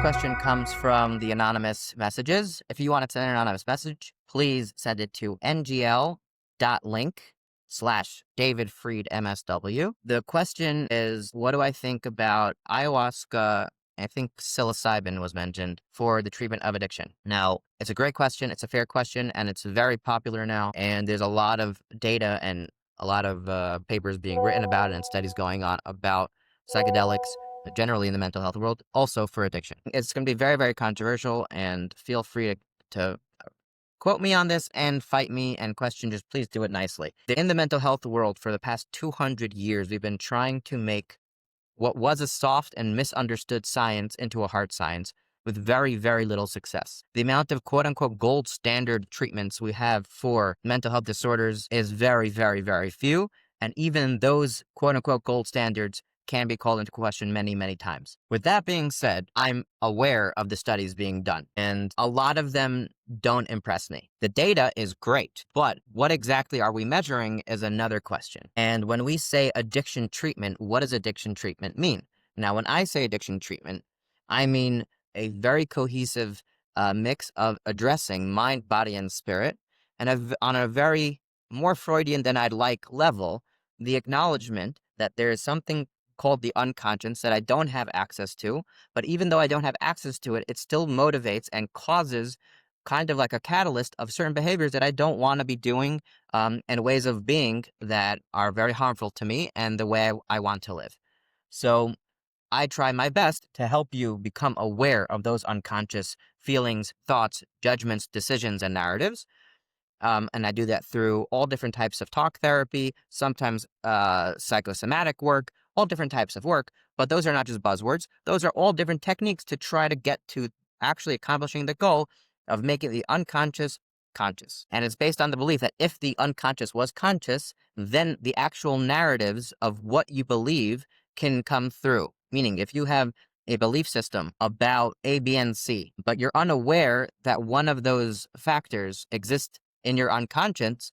next question comes from the anonymous messages. If you want to send an anonymous message, please send it to ngl.link/DavidFriedMSW. The question is, what do I think about ayahuasca? I think psilocybin was mentioned for the treatment of addiction. Now, it's a great question. It's a fair question, and it's very popular now. And there's a lot of data and a lot of papers being written about it and studies going on about psychedelics generally in the mental health world, also for addiction. It's going to be very, very controversial, and feel free to quote me on this and fight me and question, just please do it nicely. In the mental health world for the past 200 years, we've been trying to make what was a soft and misunderstood science into a hard science with very, very little success. The amount of quote unquote gold standard treatments we have for mental health disorders is very, very, very few. And even those quote unquote gold standards can be called into question many, many times. With that being said, I'm aware of the studies being done, and a lot of them don't impress me. The data is great, but what exactly are we measuring is another question. And when we say addiction treatment, what does addiction treatment mean? Now, when I say addiction treatment, I mean a very cohesive mix of addressing mind, body, and spirit, and on a very more Freudian than I'd like level, the acknowledgement that there is something called the unconscious that I don't have access to, but even though I don't have access to it, it still motivates and causes kind of like a catalyst of certain behaviors that I don't want to be doing, and ways of being that are very harmful to me and the way I want to live. So I try my best to help you become aware of those unconscious feelings, thoughts, judgments, decisions, and narratives. And I do that through all different types of talk therapy, sometimes psychosomatic work, all different types of work. But those are not just buzzwords. Those are all different techniques to try to get to actually accomplishing the goal of making the unconscious conscious. And it's based on the belief that if the unconscious was conscious, then the actual narratives of what you believe can come through. Meaning, if you have a belief system about A, B, and C, but you're unaware that one of those factors exists in your unconscious,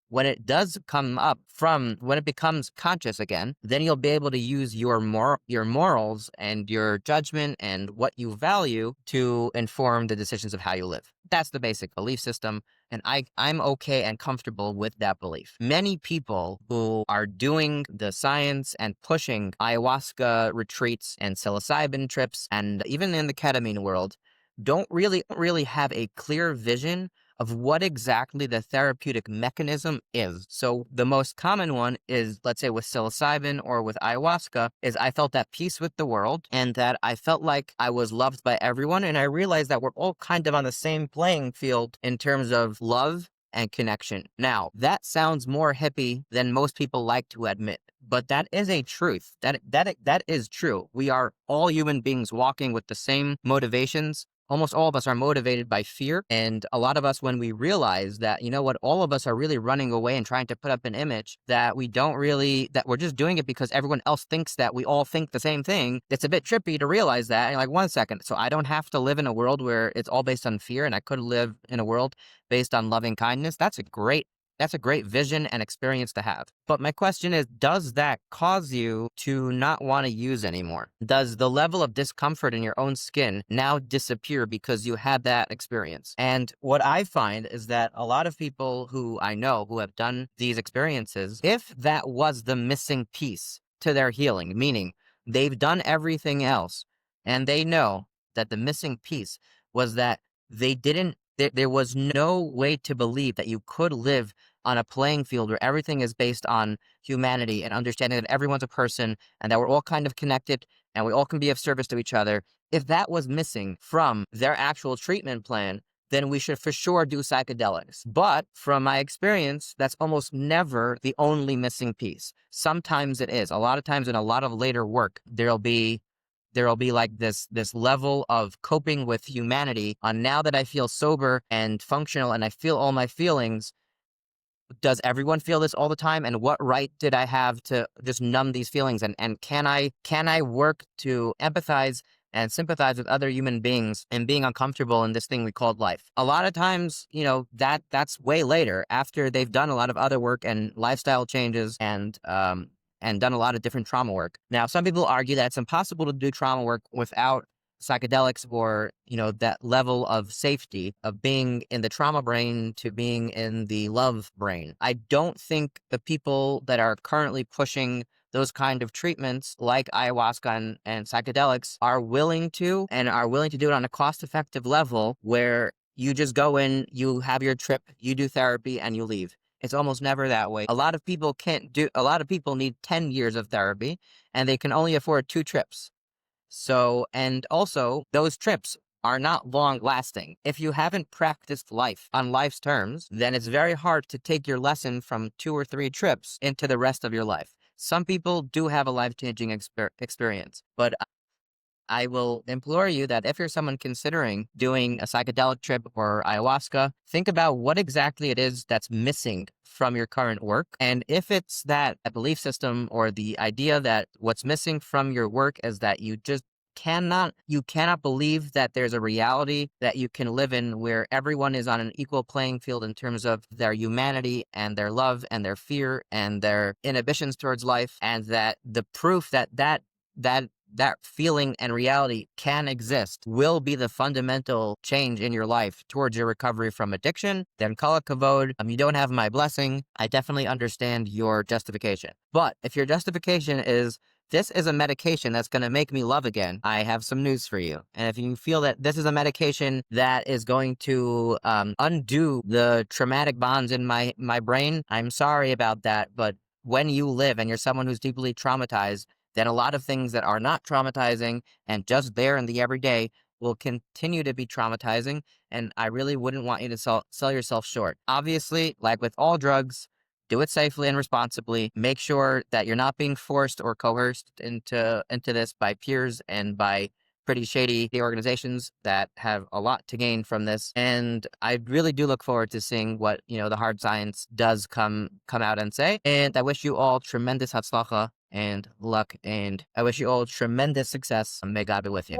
when it does come up when it becomes conscious again, then you'll be able to use your morals and your judgment and what you value to inform the decisions of how you live. That's the basic belief system, and I'm okay and comfortable with that belief. Many people who are doing the science and pushing ayahuasca retreats and psilocybin trips, and even in the ketamine world, don't really have a clear vision of what exactly the therapeutic mechanism is. So the most common one is, let's say with psilocybin or with ayahuasca, is I felt at peace with the world and that I felt like I was loved by everyone. And I realized that we're all kind of on the same playing field in terms of love and connection. Now, that sounds more hippie than most people like to admit, but that is a truth. That is true. We are all human beings walking with the same motivations. Almost all of us are motivated by fear. And a lot of us, when we realize that, you know what, all of us are really running away and trying to put up an image that that we're just doing it because everyone else thinks that we all think the same thing. It's a bit trippy to realize that. And you're like, 1 second. So I don't have to live in a world where it's all based on fear, and I could live in a world based on loving kindness. That's a great vision and experience to have. But my question is, does that cause you to not want to use anymore? Does the level of discomfort in your own skin now disappear because you had that experience? And what I find is that a lot of people who I know who have done these experiences, if that was the missing piece to their healing, meaning they've done everything else and they know that the missing piece was that there was no way to believe that you could live on a playing field where everything is based on humanity and understanding that everyone's a person and that we're all kind of connected and we all can be of service to each other. If that was missing from their actual treatment plan, then we should for sure do psychedelics. But from my experience, that's almost never the only missing piece. Sometimes it is. A lot of times in a lot of later work, there'll be like this level of coping with humanity on, now that I feel sober and functional and I feel all my feelings, does everyone feel this all the time? And what right did I have to just numb these feelings? And can I work to empathize and sympathize with other human beings and being uncomfortable in this thing we called life? A lot of times, that's way later, after they've done a lot of other work and lifestyle changes and done a lot of different trauma work. Now, some people argue that it's impossible to do trauma work without psychedelics or, that level of safety of being in the trauma brain to being in the love brain. I don't think the people that are currently pushing those kind of treatments like ayahuasca and psychedelics are willing to do it on a cost effective level where you just go in, you have your trip, you do therapy, and you leave. It's almost never that way. A lot of people need 10 years of therapy and they can only afford 2 trips. So, and also, those trips are not long lasting. If you haven't practiced life on life's terms, then it's very hard to take your lesson from 2 or 3 trips into the rest of your life. Some people do have a life changing experience, but I will implore you that if you're someone considering doing a psychedelic trip or ayahuasca, think about what exactly it is that's missing from your current work. And if it's that a belief system or the idea that what's missing from your work is that you cannot believe that there's a reality that you can live in where everyone is on an equal playing field in terms of their humanity and their love and their fear and their inhibitions towards life, and that the proof that feeling and reality can exist will be the fundamental change in your life towards your recovery from addiction, then kol hakavod. You don't have my blessing. I definitely understand your justification. But if your justification is, this is a medication that's going to make me love again, I have some news for you. And if you feel that this is a medication that is going to undo the traumatic bonds in my brain, I'm sorry about that. But when you live and you're someone who's deeply traumatized, then a lot of things that are not traumatizing and just there in the everyday will continue to be traumatizing. And I really wouldn't want you to sell yourself short. Obviously, like with all drugs, do it safely and responsibly. Make sure that you're not being forced or coerced into this by peers and by pretty shady organizations that have a lot to gain from this. And I really do look forward to seeing what, the hard science does come out and say. And I wish you all tremendous hatzlacha and luck, and I wish you all tremendous success. May God be with you.